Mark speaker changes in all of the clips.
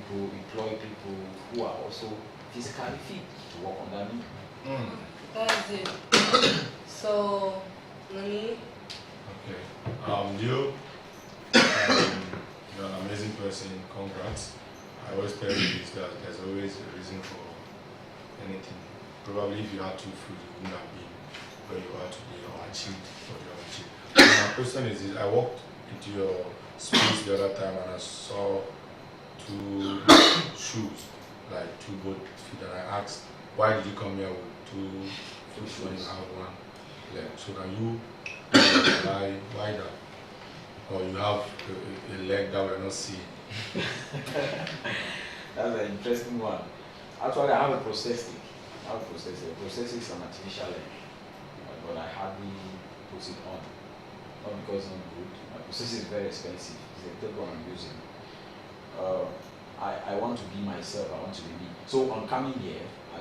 Speaker 1: people, employ people who are also physically fit to work under me.
Speaker 2: That's it. So, Nani?
Speaker 3: Okay. You're an amazing person. Congrats. I always tell you this, that there's always a reason for anything. Probably if you had two food, you wouldn't have been where you are today or achieved what you have achieved. My question is this: I walked into your space the other time and I saw two shoes, like two both feet, and I asked, why did you come here with two shoes when you have one leg? So can you why that? Or you have a leg that we're not seeing?
Speaker 1: That's an interesting one. Actually, I have a prosthetic. A prosthetic is an artificial leg, but I hardly put it on. Not because it's not good. My prosthetic is very expensive. It's the third one I'm using. I want to be myself. I want to be me. So on coming here, I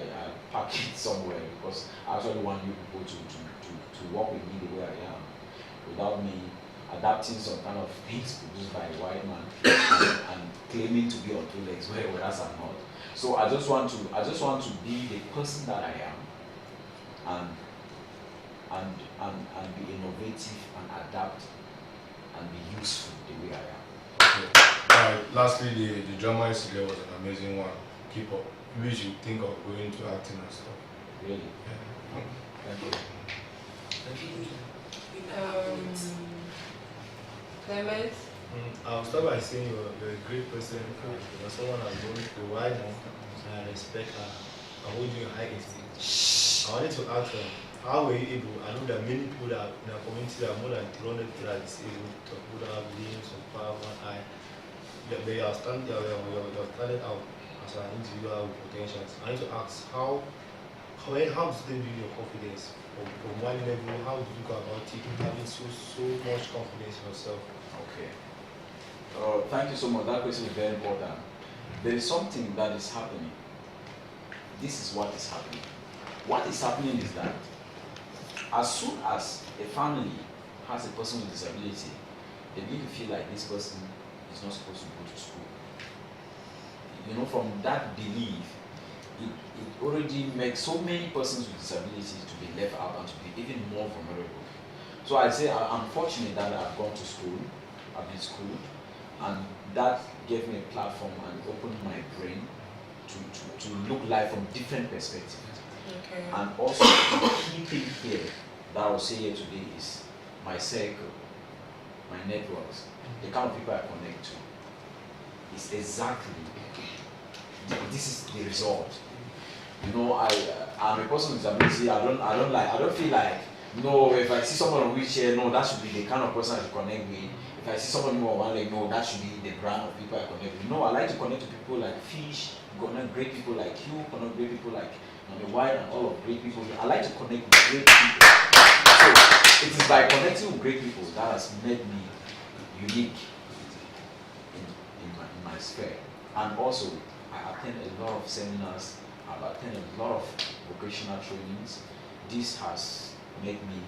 Speaker 1: pack it somewhere because I actually want you people to work with me the way I am, without me adapting some kind of things produced by a white man and claiming to be on two legs, whereas I'm not. So I just want to be the person that I am, and be innovative and adapt and be useful the way I am.
Speaker 3: Okay. Lastly, the drama yesterday was an amazing one. Keep up. Maybe you should think of going to acting and stuff.
Speaker 1: Really?
Speaker 3: Yeah.
Speaker 1: Thank you.
Speaker 2: Clement?
Speaker 4: I'll start by saying you're a great person. You're someone I'm going through right now. I respect her. I hold you in high esteem. I wanted to ask her, how were you able? I know there are many people that in our community that are more than 300 people that are disabled, people that have limbs or power of one eye. They are standing out as an individual with potentials. I need to ask how do they build your confidence? From one level, how do you go about it, having so much confidence in yourself?
Speaker 1: Okay. Thank you so much. That question is very important. There is something that is happening. This is what is happening. What is happening is that as soon as a family has a person with disability, they begin to feel like this person is not supposed to go to school. You know, from that belief, it already makes so many persons with disabilities to be left out and to be even more vulnerable. So I say I'm fortunate that I've gone to school, I've been schooled, and that gave me a platform and opened my brain to look life from different perspectives.
Speaker 2: Okay.
Speaker 1: And also the key thing here that I will say here today is my circle, my networks, the kind of people I connect to. Is exactly this is the result. You know, I'm a person with disability. I don't feel like, no, if I see someone on wheelchair, no, that should be the kind of person I should connect with. If I see someone who on one leg, no, that should be the brand of people I connect with. No, I like to connect to people like Fish, connect great people like you, connect great people like the White and all of great people. I like to connect with great people. So it is by connecting with great people that has made me unique in my sphere. And also, I attend a lot of seminars, I've attended a lot of vocational trainings. This has made me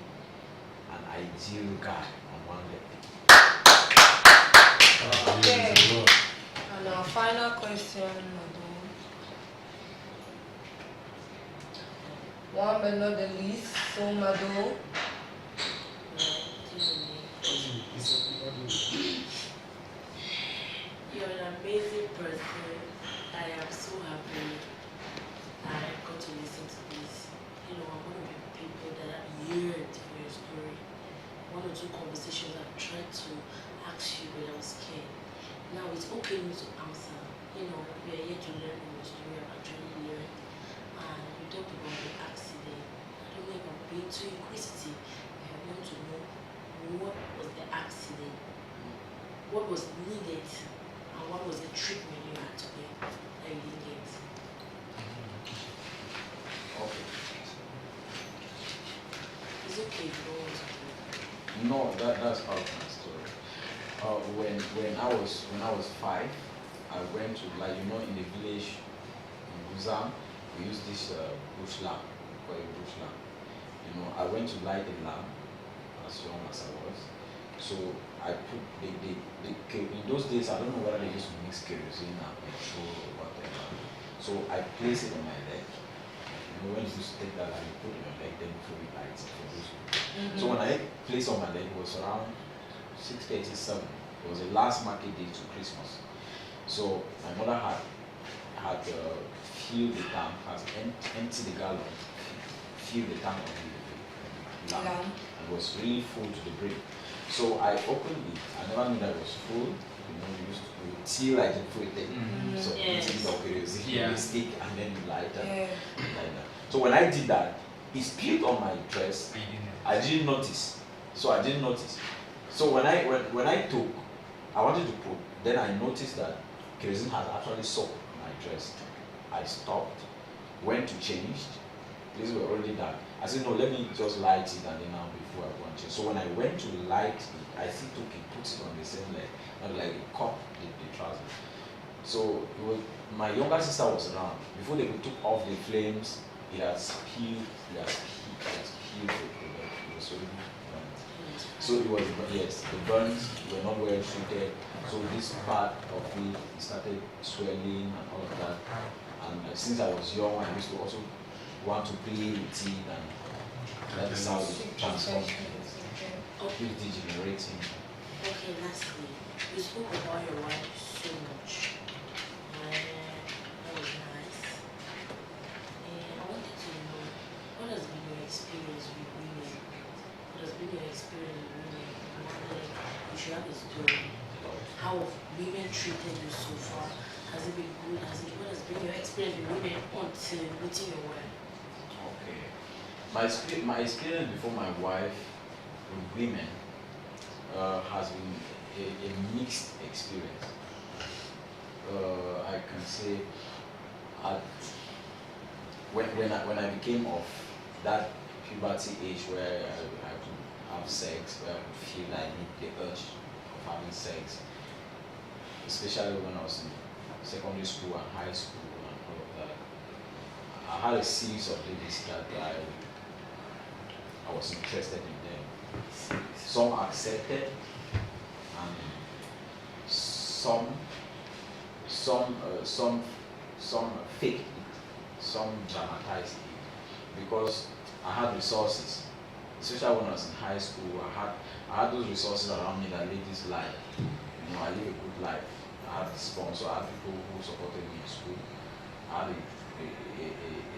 Speaker 1: an ideal guy on one level.
Speaker 2: Okay. And our final question, one but not the least, so Mado.
Speaker 5: You're an amazing person. I am so happy I got to listen to this. You know, I'm one of the people that have yearned for your story. One or two conversations I've tried to ask you, but I was scared. Now it's okay to answer. You know, we are here to learn from your story. I've actually learned. And you talked about the accident. I don't know if I'm being too inquisitive. I want to know what was the accident, what was needed, and what was the treatment you had to get that you didn't get.
Speaker 1: Okay.
Speaker 5: It's okay if you don't want to.
Speaker 1: No, that's part of my story. When I was 5, I went to, like, you know, in the village in Guzam, we use this bush lamp, called a bush lamp. You know, I went to light a lamp as young as I was. So I put in those days, I don't know whether they used to mix kerosene and petrol So I place it on my leg. You know, when you used to take that and you put it on your leg, then you throw it like it for those people. So when I placed on my leg, it was around 6:37. It was the last market day to Christmas. So my mother had filled the tank, has emptied the gallon, filled the tank of the lamp, and was really full to the brim. So I opened it. I never knew that it was full. You know, you used to tea like it for it. So you stick and then you light it like that. So when I did that, it spilled on my dress. I didn't notice. So I didn't notice. So when I took, I wanted to put, then I noticed that kerosene had actually soaked my dress. I stopped, went to change. These were already done. I said, no, let me just light it and then now before I go and change. So when I went to light it, I still took it, put it on the same leg, not like it caught the trousers. So it was, my younger sister was around. Before they took off the flames, it has peeled, it was already burnt. So it was, yes, the burns were not well treated. So this part of it started swelling and all of that. And since I was young, I used to also want to play with it, and that is how it transformed. It's degenerating.
Speaker 5: Okay, lastly, you spoke about your wife so much. That was nice. And I wanted to know, what has been your experience with women? What has been your experience with women? You should have a story. How have women treated you so far? Has it been good? What has been your experience with women until meeting your wife?
Speaker 1: Okay. My experience before my wife with women has been a mixed experience. I can say when I became of that puberty age where I could have sex, where I could feel I need the urge of having sex, especially when I was in secondary school and high school and all of that. I had a series of ladies that I was interested in them. Some accepted, and some faked it, some dramatized it, because I had resources. Especially when I was in high school, I had those resources around me that ladies like. You know, I live a good life. I had sponsors, I had people who supported me in school. I had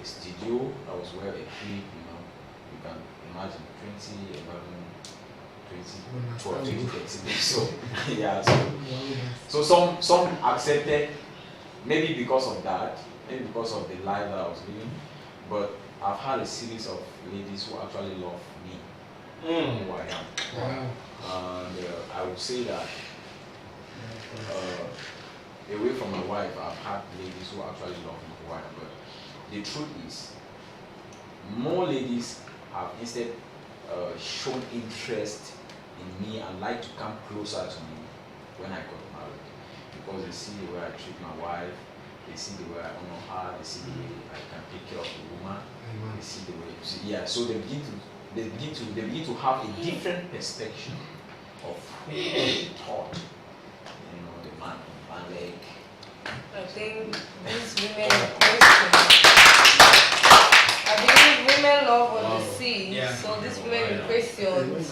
Speaker 1: a studio that was well equipped, you know. You can imagine 2011, 2012, 2013. So yeah, so some accepted, maybe because of that, maybe because of the life that I was living, but I've had a series of ladies who actually love me, who I am.
Speaker 6: Wow.
Speaker 1: And I would say that away from my wife, I've had ladies who actually love me who I am. But the truth is, more ladies have instead shown interest in me and like to come closer to me when I got married, because they see the way I treat my wife, they see the way I honor her, they see the way I can take care of the woman, they see the way, so they begin to have a different perspective of who they thought, you know, the man leg.
Speaker 2: I think these women question. I believe women love what they see.
Speaker 6: Yeah.
Speaker 2: So these women in question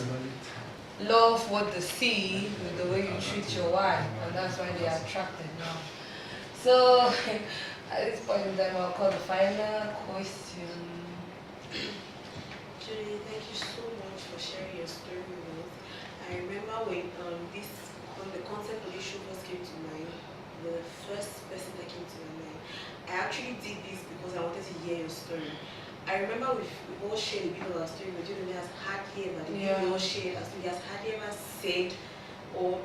Speaker 2: love what they see with the way you treat your wife, and that's why they are attracted now. So at this point in time, I'll call the final question.
Speaker 7: Julie, thank you so much for sharing your story with us. I remember when the concept of this show first came to mind, the first person that came to my mind. I actually did this because I wanted to hear your story. I remember we all shared a bit of our story, but Julie has hardly ever, we all shared our story, has hardly ever said, or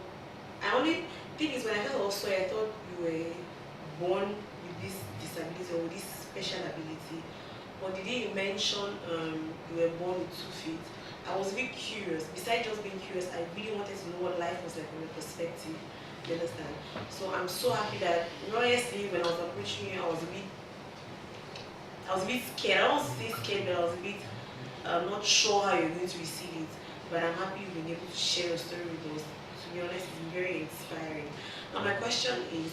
Speaker 7: I only thing is when I first all saw you, I thought you were born with this disability or with this special ability. But the day you mentioned you were born with 2 feet, I was a bit curious. Besides just being curious, I really wanted to know what life was like from your perspective. You understand? So I'm so happy that, honestly, when I was approaching you, I was a bit scared. I don't say scared, but I was a bit not sure how you're going to receive it. But I'm happy you've been able to share your story with us. To be honest, it's very inspiring. Now my question is,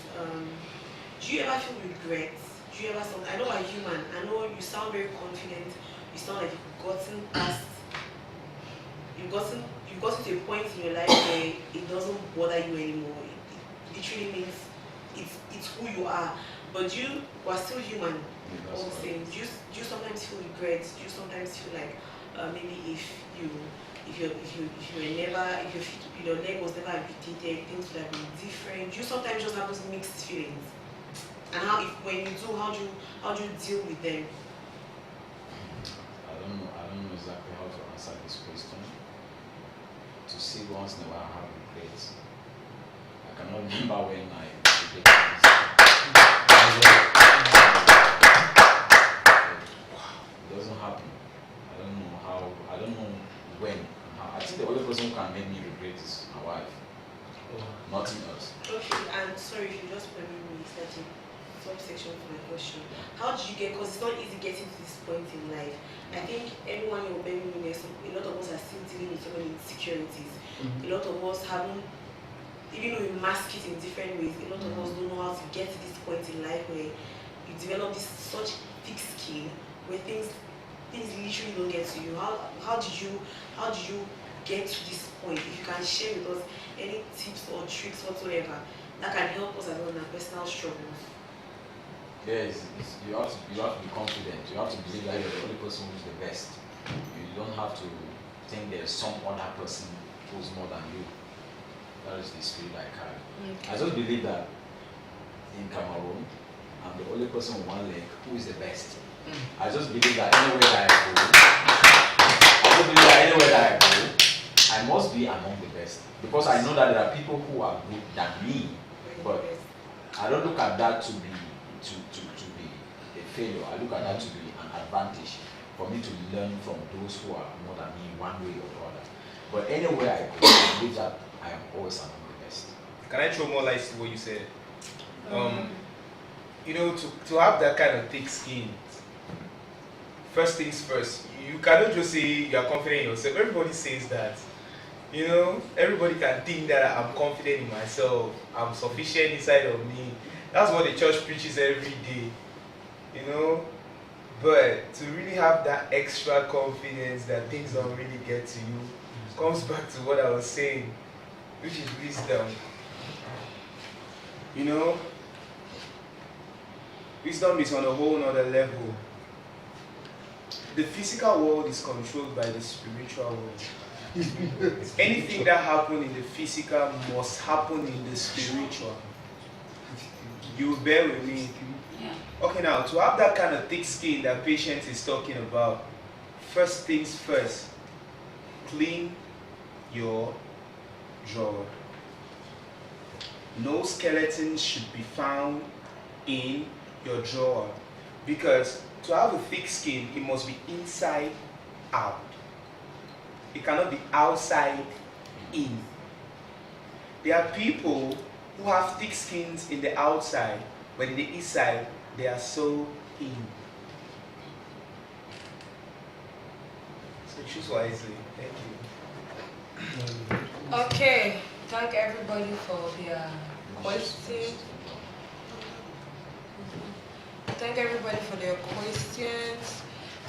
Speaker 7: do you ever feel regrets Do you ever sound? I know I'm human. I know you sound very confident. You sound like you've gotten past. You've gotten to a point in your life where it doesn't bother you anymore. It literally means it's who you are. But you are still human. All the same. Do you sometimes feel regret? Do you sometimes feel like maybe if your leg was never amputated, things would have been different? You sometimes just have those mixed feelings. And when you do, how do you deal with them?
Speaker 1: I don't know exactly how to answer this question. To see once in a while how regrets. I cannot remember when I regretted this. It doesn't happen. I don't know when and how. I think the only person who can make me regret is my wife. Nothing else.
Speaker 7: Okay, and sorry if you just permit me starting subsection for my question. How did you get, because it's not easy getting to this point in life. I think everyone you're bearing witness, a lot of us are still dealing with so many insecurities. A lot of us haven't, even though we mask it in different ways, a lot of us don't know how to get to this point in life where you develop this such thick skin where things literally don't get to you. How did you get to this point? If you can share with us any tips or tricks whatsoever that can help us along our personal struggles.
Speaker 1: Yes, you have to be confident. You have to believe that you're the only person who's the best. You don't have to think there's some other person who's more than you. That is the spirit I carry. I just believe that in Cameroon, I'm the only person with one leg who is the best. I just believe that anywhere that I go, I must be among the best. Because I know that there are people who are good than me. But I don't look at that to be a failure. I look at that to be an advantage for me to learn from those who are more than me one way or the other. But anywhere I go, I believe that I am always among the best.
Speaker 6: Can I throw more light to what you said? You know, to have that kind of thick skin, first things first, you cannot just say you are confident in yourself. Everybody says that. You know, everybody can think that I'm confident in myself, I'm sufficient inside of me. That's what the church preaches every day. You know, but to really have that extra confidence that things don't really get to you comes back to what I was saying, which is wisdom. You know, wisdom is on a whole nother level. The physical world is controlled by the spiritual world. Anything that happens in the physical must happen in the spiritual. You bear with me. Okay, now to have that kind of thick skin that Patience is talking about, first things first, clean your drawer. No skeletons should be found in your drawer, because to have a thick skin, it must be inside out. It cannot be outside in. There are people who have thick skins in the outside, but in the inside, they are so in. So choose wisely. Thank you.
Speaker 2: Okay, thank everybody for their questions. Thank everybody for their questions,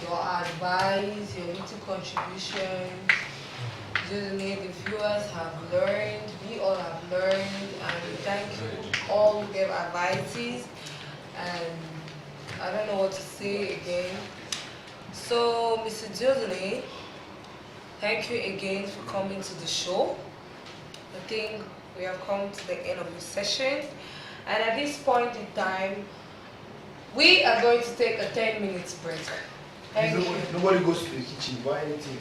Speaker 2: your advice, your little contributions. The viewers have learned, we all have learned, and we thank you all who gave advices. And I don't know what to say again. So, Mr. Josele, thank you again for coming to the show. I think we have come to the end of the session. And at this point in time, we are going to take a 10-minute break. Thank you.
Speaker 4: Nobody goes to the kitchen, buy anything.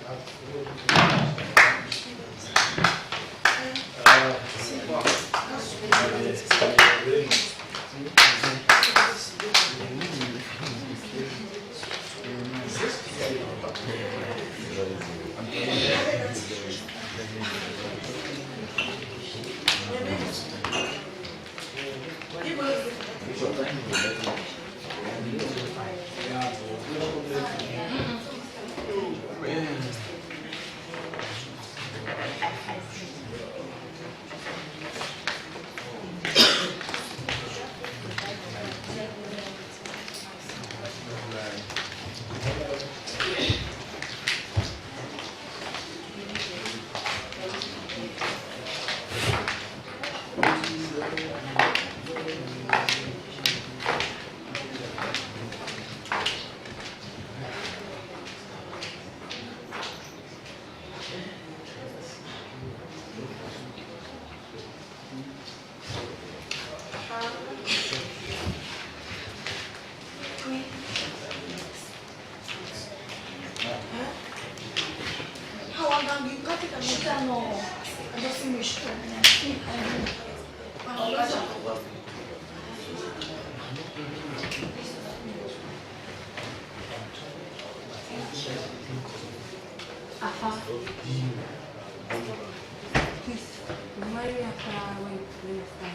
Speaker 2: Please, remind me after when you fly.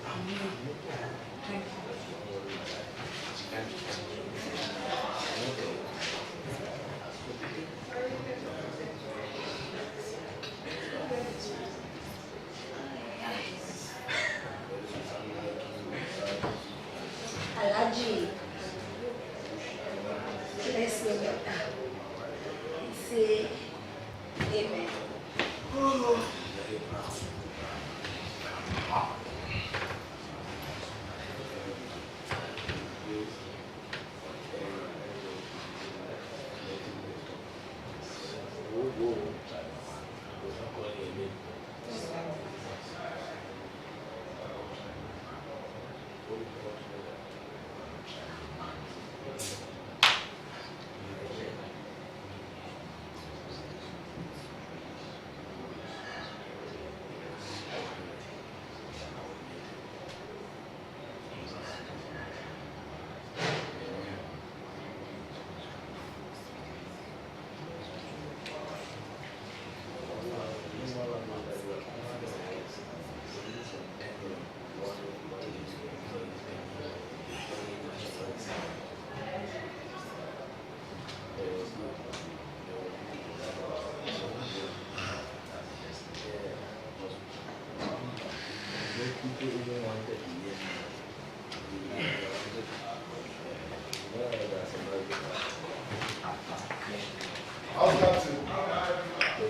Speaker 2: I'm here. Thank you.
Speaker 8: Alaji, let's go better. Say amen.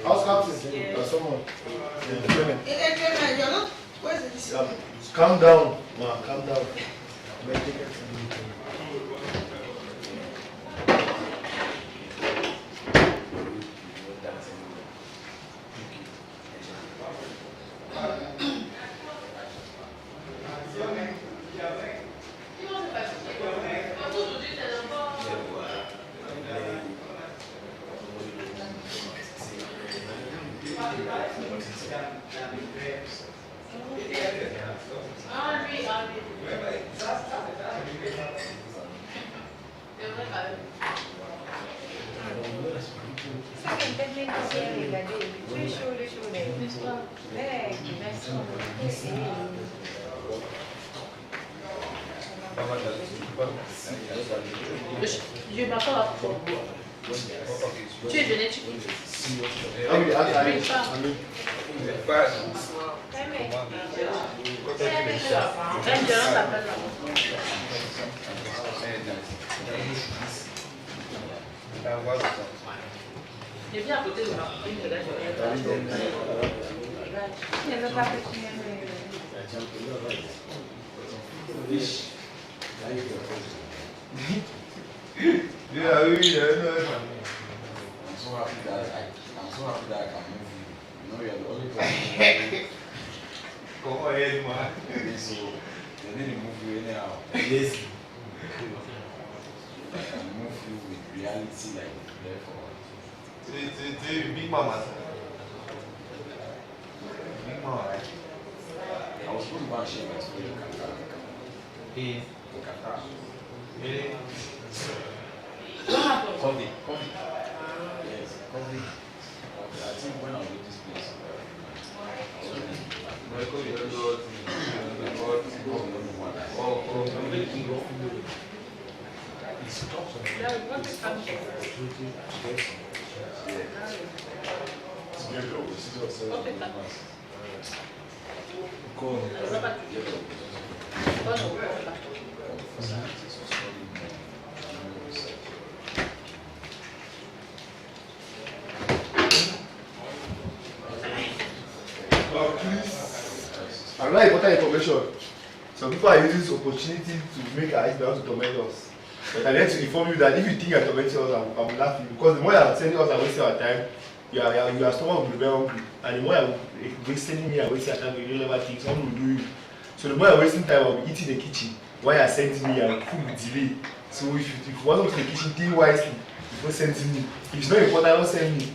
Speaker 4: House captain.
Speaker 5: Yeah.
Speaker 4: Someone.
Speaker 8: You're not. Where's this?
Speaker 4: Calm down, ma. Calm down.
Speaker 5: Je m'appelle à tu es génétique. Et bien à côté de ma copine, je
Speaker 6: Yeah,
Speaker 1: I'm so happy that I can move you. You know, you're the only person.
Speaker 6: Go ahead, man.
Speaker 1: So they need to move you anyhow.
Speaker 4: Yes.
Speaker 1: I can move you with reality, like therefore.
Speaker 6: Big mama. Big mama, right?
Speaker 1: I was going to go and share my story in Qatar.
Speaker 6: In
Speaker 1: Qatar.
Speaker 6: really?
Speaker 5: What happened?
Speaker 1: COVID. Yes, COVID. I think when I was with this place,
Speaker 4: Another important information. Some people are using this opportunity to make our eyes to torment us. But I need to inform you that if you think you're tormenting us, I'm laughing because the more you are sending us and wasting our time, your stomach will be very hungry. And the more you're wasting me and wasting your time, you never think someone will do you. So the more you're wasting time, I'll be eating in the kitchen while you're sending me and food will delay. So if you want to go to the kitchen, think wisely before sending me. If it's not important, don't send me.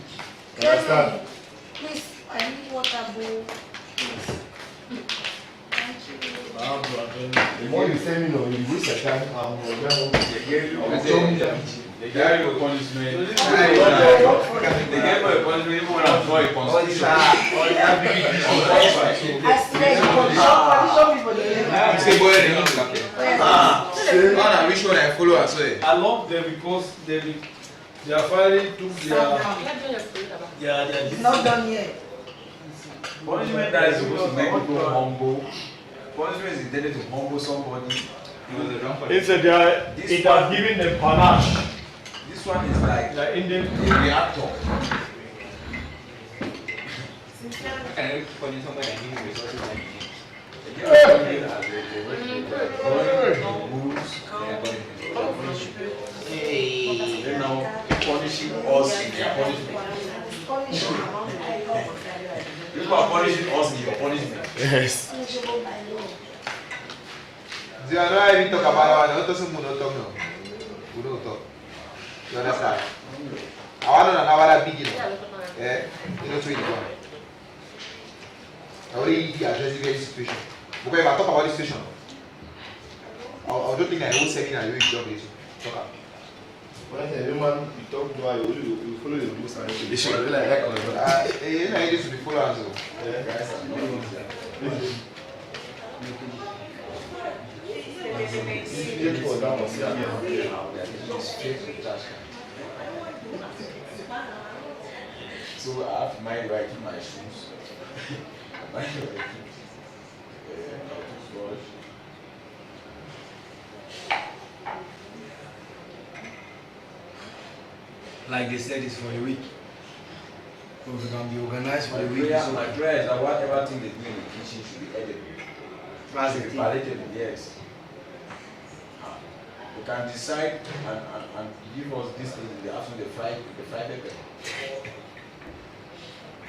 Speaker 4: Understand?
Speaker 8: Please, I need water bowl. Please. Thank you.
Speaker 4: The more you send me, you waste your time. I'll show me the kitchen.
Speaker 1: They gave you a punishment. They gave you a punishment even when I'm drawing a constitution.
Speaker 8: I swear, condition people they
Speaker 6: Say boy, they don't clap it. Which one I follow as well?
Speaker 4: I love them because they are finally took
Speaker 8: It's not done yet.
Speaker 1: Punishment that is supposed to make people humble. Punishment is intended to humble somebody.
Speaker 4: Instead, it has given them panache.
Speaker 1: This one is like
Speaker 4: The Indian.
Speaker 1: a reactor. They're now punishing us in their punishment. You are punishing us in your punishment.
Speaker 4: Yes.
Speaker 6: See, I don't even talk about it. I don't talk no. We don't talk. You understand? I want to know about Biggy. Yeah? You know, tweet it. I already addressed the situation. Because if I talk about this situation, I don't think I will say in a very job. Talk about.
Speaker 4: When I say human, you talk to her, you follow the rules and
Speaker 6: They should be like that. You know, it should be full answer.
Speaker 1: So I have to mind where I keep my shoes. I mind where I keep toothbrush.
Speaker 9: Like they said, it's for a week. So we can be organized for the week.
Speaker 1: My
Speaker 9: So
Speaker 1: prayer is that whatever thing they do in the kitchen should be edible.
Speaker 9: that's the
Speaker 1: Should be
Speaker 9: thing.
Speaker 1: palatable, yes. You can decide and give us this thing in the afternoon, the fried pepper.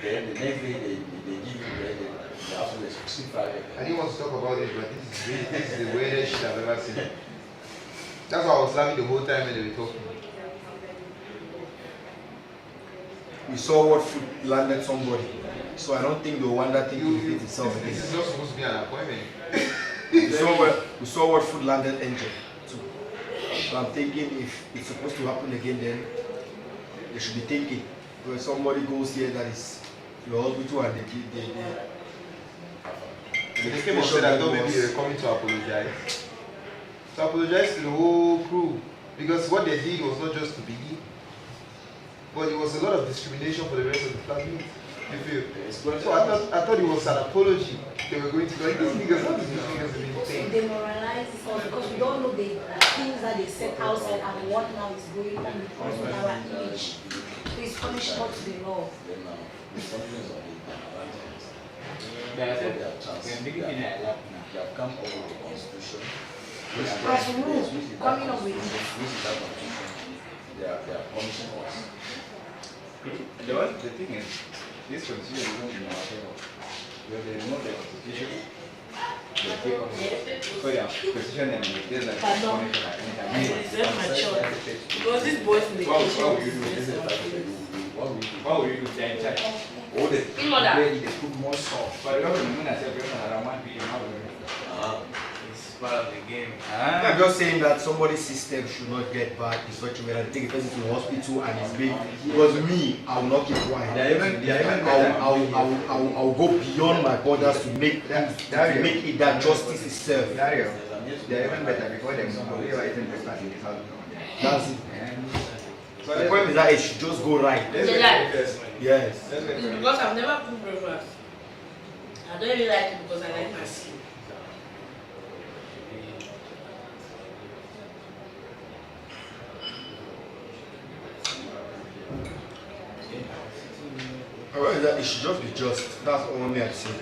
Speaker 1: Then the next day they give you the afternoon, the still fried pepper.
Speaker 6: I didn't want to talk about it, but this is the weirdest shit I've ever seen. That's why I was laughing the whole time when they were talking.
Speaker 9: We saw what food landed somebody. So I don't think they'll want that thing to repeat itself again.
Speaker 6: This is not supposed to be an appointment.
Speaker 9: We saw what food landed Angel too. So I'm thinking if it's supposed to happen again, then they should be thinking. When somebody goes here that is your hospital and they
Speaker 6: They came and said I thought maybe they were coming to apologize. To apologize to the whole crew. Because what they did was not just to Biggy, but it was a lot of discrimination for the rest of the family. You feel? So I thought it was an apology. They were going to like these niggas, what is these niggas have been saying?
Speaker 8: Demoralize us because we don't know the things that they set outside and what now is going on because of our image. So it's punishment to the law.
Speaker 1: They have come up with the constitution.
Speaker 8: As a rule, coming up with it.
Speaker 1: They are punishing us.
Speaker 10: The thing is, this constitution is not in our favor. When they remove the constitution, they take off so your constitution and there's like
Speaker 5: Pardon? It's very mature. Because these boys in the
Speaker 10: What
Speaker 5: kitchen.
Speaker 10: will you do? What will you do? They're in charge.
Speaker 1: Oh, they put more salt.
Speaker 10: But you have to remember that everyone around 1 billion. How will you do?
Speaker 6: It's part of the game.
Speaker 9: I'm just saying that somebody's system should not get bad in such a way that they take a person to the hospital and it's big. Because me, I will not keep quiet. I will go beyond my borders to make it that justice is served.
Speaker 10: Dario, they're even better because they know they are even better in this house.
Speaker 9: That's it. So the point is that it should just go right. Yes.
Speaker 5: It's because I've never cooked breakfast. I don't really like it because I like my sleep.
Speaker 9: Alright, that it should just be just. That's all me I say.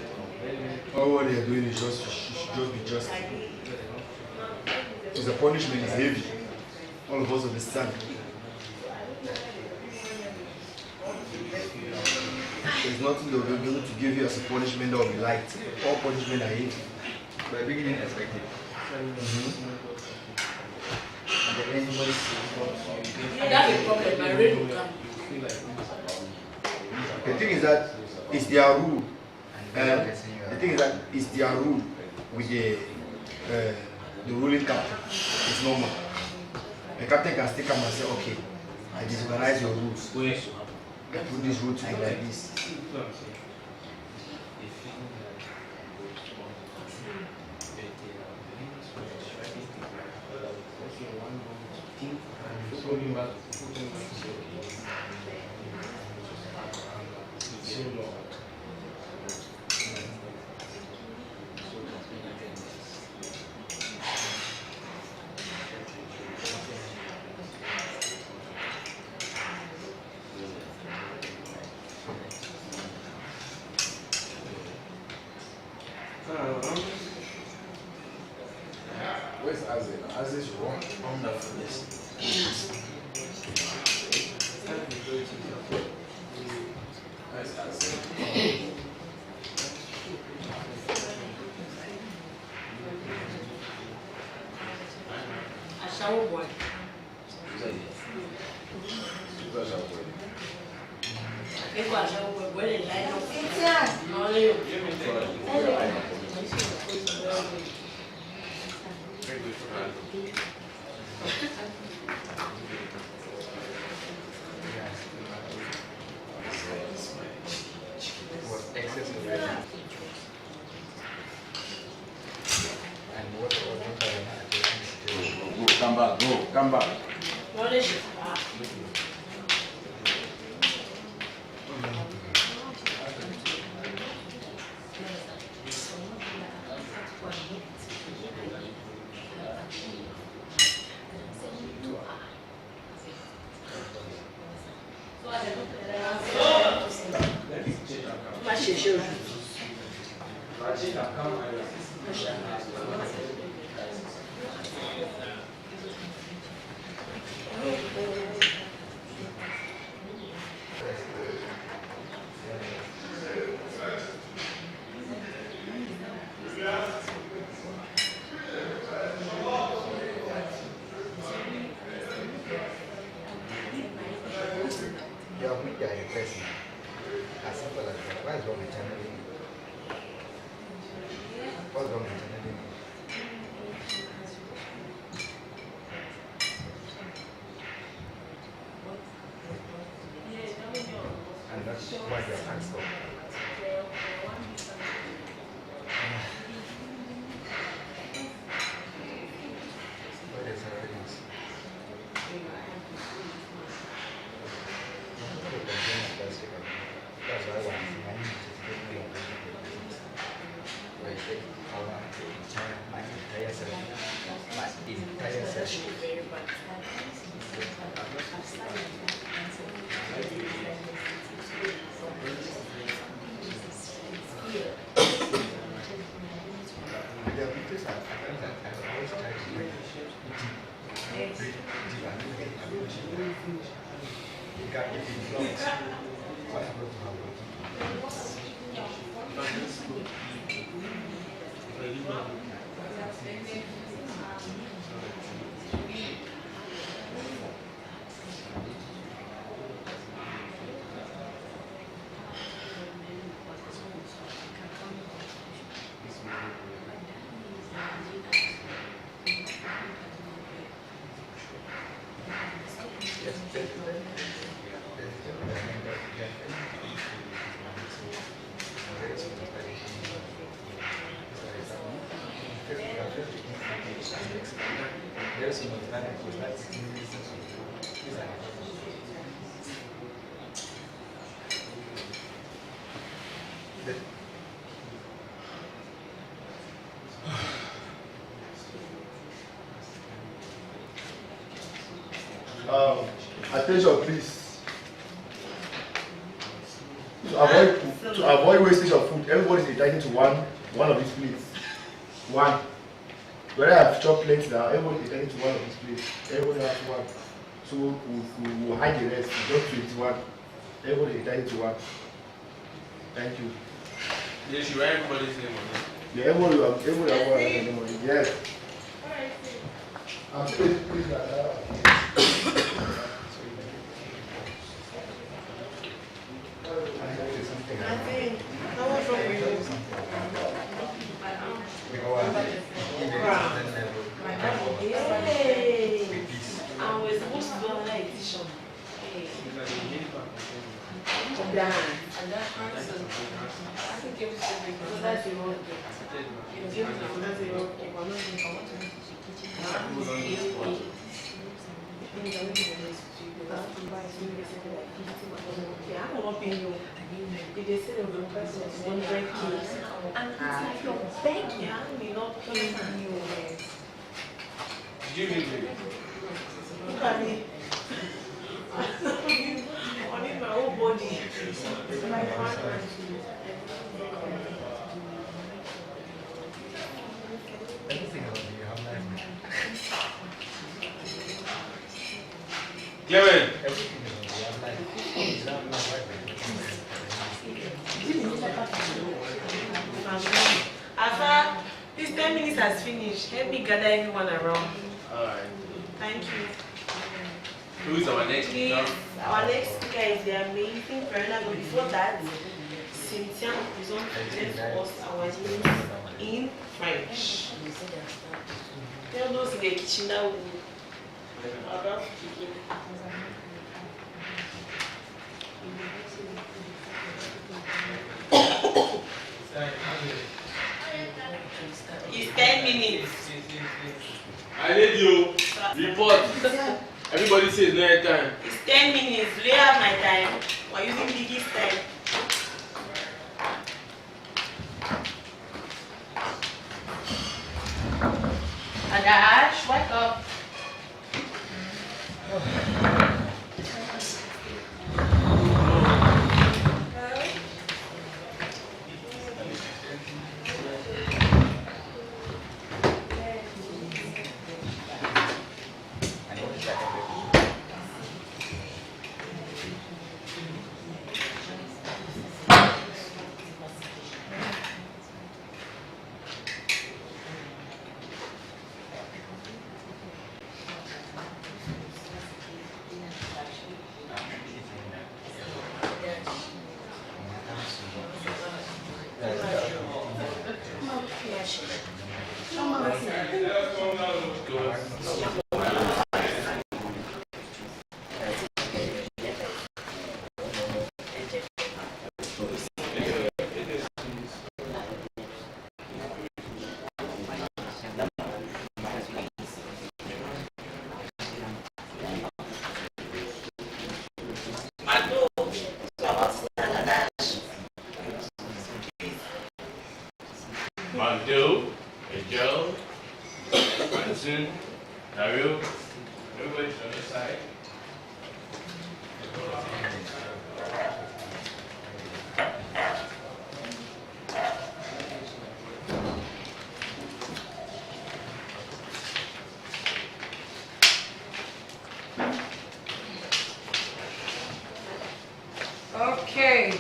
Speaker 9: All what they are doing is just should just be just. Because the punishment is heavy. All of us understand. There's nothing they'll be able to give you as a punishment that will be light. All punishment are heavy.
Speaker 10: But the beginning expected.
Speaker 5: That's a problem. My rain will come.
Speaker 9: The thing is that it's their rule. The thing is that it's their rule with the ruling captain. It's normal. The captain can still come and say, okay, I disorganize your rules. I put this rule to you like this.
Speaker 1: Where's Azzy? Azzy's wrong on the list. Where's Azzy?
Speaker 5: A shower boy. Eko a shower boy. Where did I know? No, Leo.
Speaker 10: Was excessive. And what was not
Speaker 1: Go, come back, go, come back.
Speaker 5: Knowledge.
Speaker 10: Your media is person. As simple as that. What is wrong with channeling? What's wrong with channeling? And that's why you are asked for. What is happening? That's why I want my entire session. There are people that I always try to bring you got if it blocks. What happened to my
Speaker 9: Attention, please. To avoid wastage of food, everybody is entitled to one of these plates. One. Whether I have chopped plates now, everybody is entitled to one of these plates. Everybody has one. So we'll hide the rest. Just 21. Everybody is entitled to one. Thank you.
Speaker 6: They should write everybody's name on it.
Speaker 9: Yeah, everybody have one name on it. Yes.
Speaker 8: that's a wrong thing. That's a wrong thing. I'm not doing I'm not paying you. If they say the request was 100K, and it's like you're begging, you're not paying you.
Speaker 6: Did you leave me?
Speaker 8: Look at me. I need my whole body. My partner.
Speaker 6: Clement!
Speaker 7: Afa, this 10 minutes has finished. Help me gather everyone around.
Speaker 6: Alright.
Speaker 7: Thank you.
Speaker 6: Who is our next
Speaker 7: Please,
Speaker 6: speaker?
Speaker 7: our next speaker is the amazing Verena, but before that, Cynthia is going to tell us our news in French. Tell those in the kitchen that we are about to begin. It's 10 minutes.
Speaker 11: I need you. Report. Everybody says no time.
Speaker 7: It's 10 minutes. Do you have my time? We're using Biggy's time. Adash, wake up.
Speaker 11: Magdo, Joe, Manson, Dario, everybody's on the side.
Speaker 2: Okay.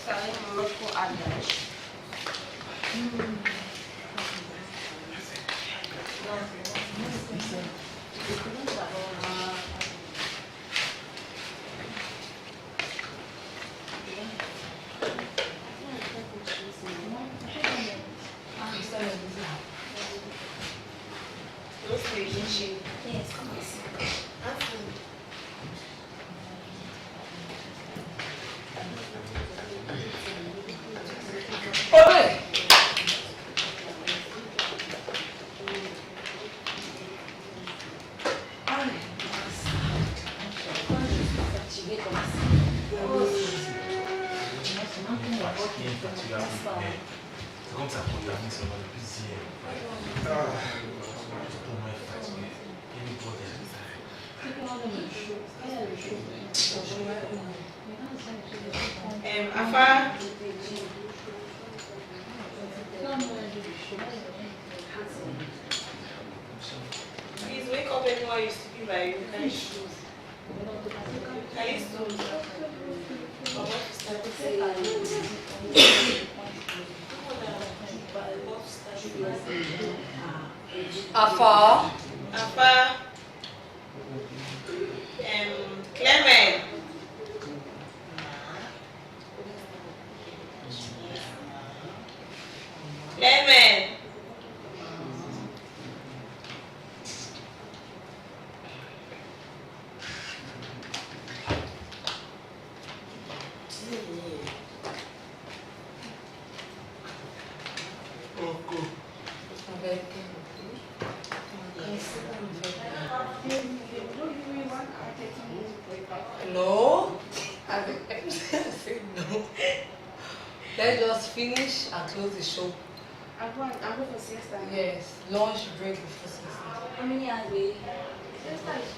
Speaker 2: Salim Morocco Adash.
Speaker 8: Yes, come on.
Speaker 2: Hey!
Speaker 12: C'est comme ça qu'on a mis sur le plaisir. Pour moi, fatigué. Il nous protège.
Speaker 7: Afa, please wake up anyone you sleeping by you. Can you snooze? Can you snooze? Or what to start to say?
Speaker 2: Afa.
Speaker 7: Afa, Clement. Clement.
Speaker 2: No. I said no. Let's just finish and close the show.
Speaker 8: I'll go for siesta.
Speaker 2: Yes, lunch break before siesta.
Speaker 8: How many hours we?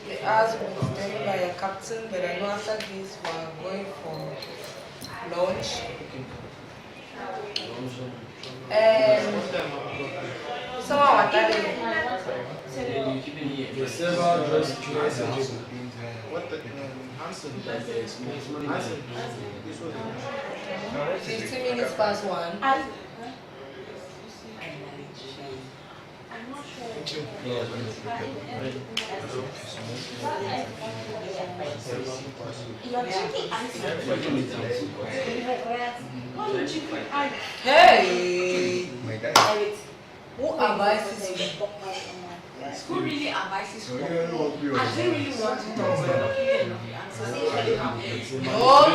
Speaker 2: The hours will be determined by your captain, but I know after this we are going for lunch. Someone was telling
Speaker 4: The server just messages. What the Hanson? Hanson, this was
Speaker 2: 15 minutes past 1.
Speaker 8: I'm not sure. You're drinking ice. Why you drinking ice?
Speaker 2: Hey!
Speaker 8: Eric,
Speaker 2: Who advises you?
Speaker 8: who really advises you? I don't really want to talk, but luckily enough, you answer.
Speaker 2: No, I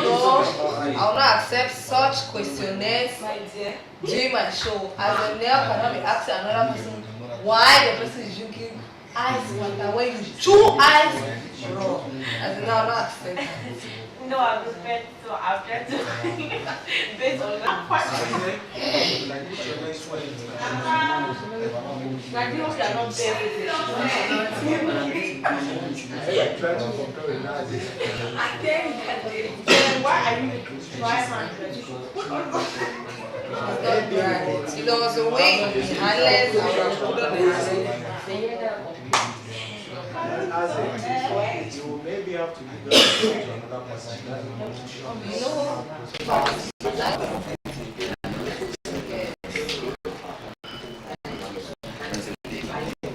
Speaker 2: will not accept such questionnaires
Speaker 8: My dear.
Speaker 2: during my show. As a nail cannot be asking another person why the person is drinking ice water when you chew ice raw. As a nail, I will not accept that.
Speaker 8: No, I'm prepared, so I've tried to based on that part. I do hope you are not there with it. I tell you that why are you trying
Speaker 2: It's not right. If there was a way in the handless, I would have put on the handless.
Speaker 4: you will maybe have to give that to another person.
Speaker 2: You know,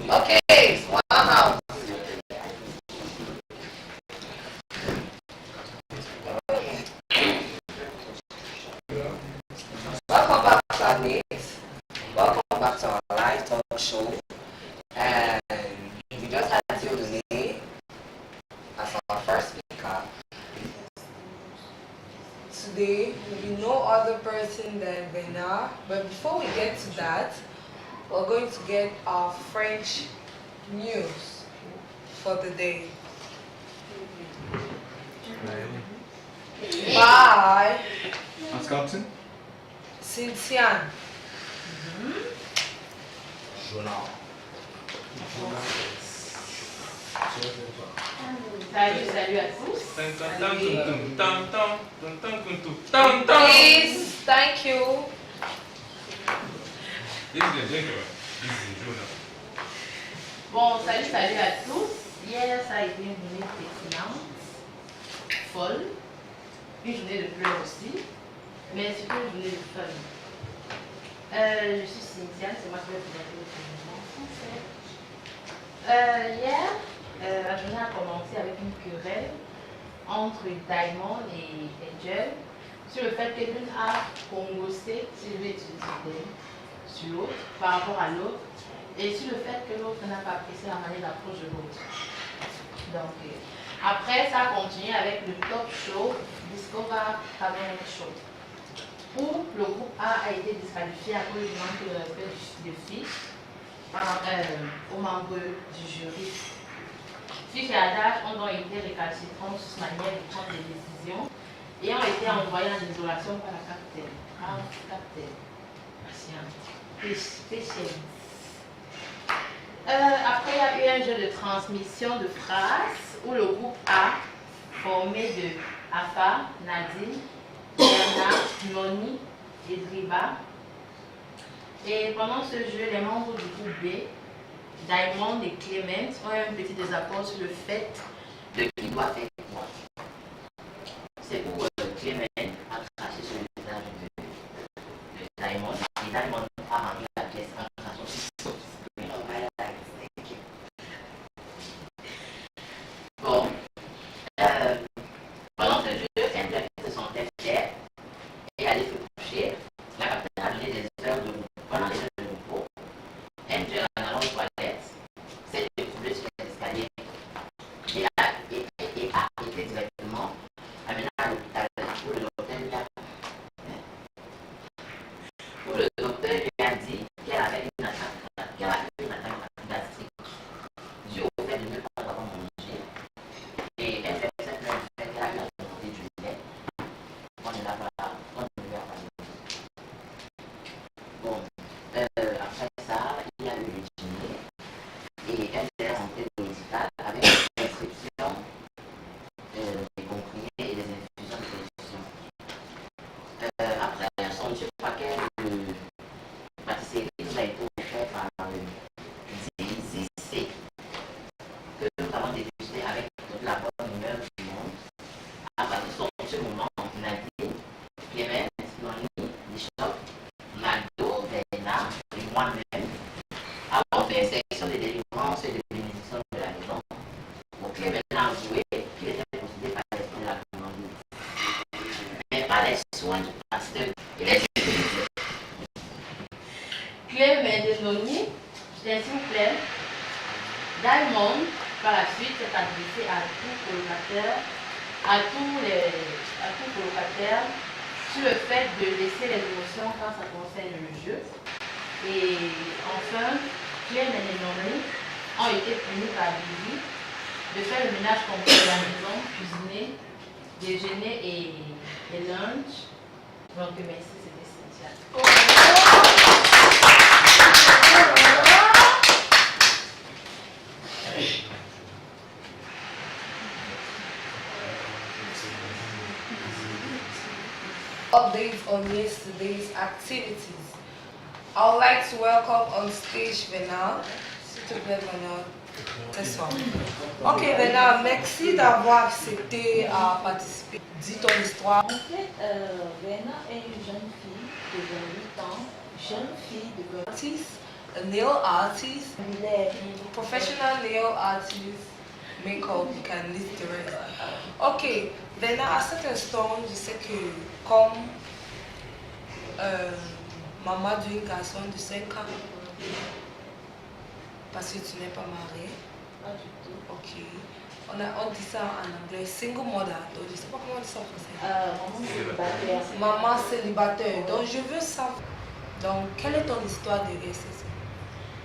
Speaker 2: okay, wow. Welcome back to our meet. Welcome back to our live talk show. And we just had Diodone as our first speaker. Today will be no other person than Bernard. But before we get to that, we're going to get our French news for the day. By
Speaker 10: As captain?
Speaker 2: Cynthia.
Speaker 4: Journal.
Speaker 5: Salut à tous.
Speaker 2: Please, thank you.
Speaker 11: This is the drink, this is the journal.
Speaker 5: Bon, salut à tous. Hier, ça a été une journée pétillante, folle, une journée de pleurs aussi, mais surtout une journée de fun. Je suis Cynthia, c'est moi qui vais vous présenter le français. Hier, la journée a commencé avec une querelle entre Diamond et Angel sur le fait que l'une a congossé, si je vais utiliser le terme, sur l'autre, par rapport à l'autre, et sur le fait que l'autre n'a pas apprécié la manière d'approche de l'autre. Donc, après, ça a continué avec le top show Discover Cameroon Show, où le groupe A été disqualifié à cause du manque de respect de filles aux membres du jury. Fiche et Adage ont donc été récalcitrants sur sa manière de prendre des décisions et ont été envoyés en isolation par la capitaine. Patience. Après, il y a eu un jeu de transmission de phrases où le groupe A, formé de Afa, Nadine, Bernard, Noni et Driba. Et pendant ce jeu, les membres du groupe B, Diamond et Clement, ont eu un petit désaccord sur le fait de qui doit faire quoi. C'est pour Clement a craché sur le visage de Diamond et Diamond a rendu la pièce en crachant sur le Bon, pendant ce jeu, Angel se sentait fière et allait se coucher. La capitaine a donné des heures de repos. Pendant les heures de repos, Angel en allant aux toilettes s'est découverte sur les escaliers et a été directement Diamond, par la suite, s'est adressé à tout colocataire, sur le fait de laisser les émotions quand ça concerne le jeu. Et enfin, Clem et Nénoné ont été punis par Biggy de faire le ménage complet de la maison, cuisiner, déjeuner et lunch. Donc merci, c'était spécial.
Speaker 2: Updates on yesterday's activities. I would like to welcome on stage Vena. S'il te plaît, Vena. C'est ça. Ok, Vena, merci d'avoir accepté à participer. Dis ton histoire.
Speaker 8: En fait, Vena est une jeune fille de 28 ans, jeune fille de 28 ans.
Speaker 2: Artist, a nail artist, professional nail artist, makeup, you can list the rest. Ok, Vena, à cet instant, je sais que comme maman d'un garçon de 5 ans, parce que tu n'es pas mariée.
Speaker 8: Pas du tout.
Speaker 2: Ok. On dit ça en anglais, single mother. Donc, je ne sais pas comment on dit ça en français.
Speaker 8: Maman célibataire.
Speaker 2: Maman célibataire. Donc, je veux savoir. Donc, quelle est ton histoire derrière ça?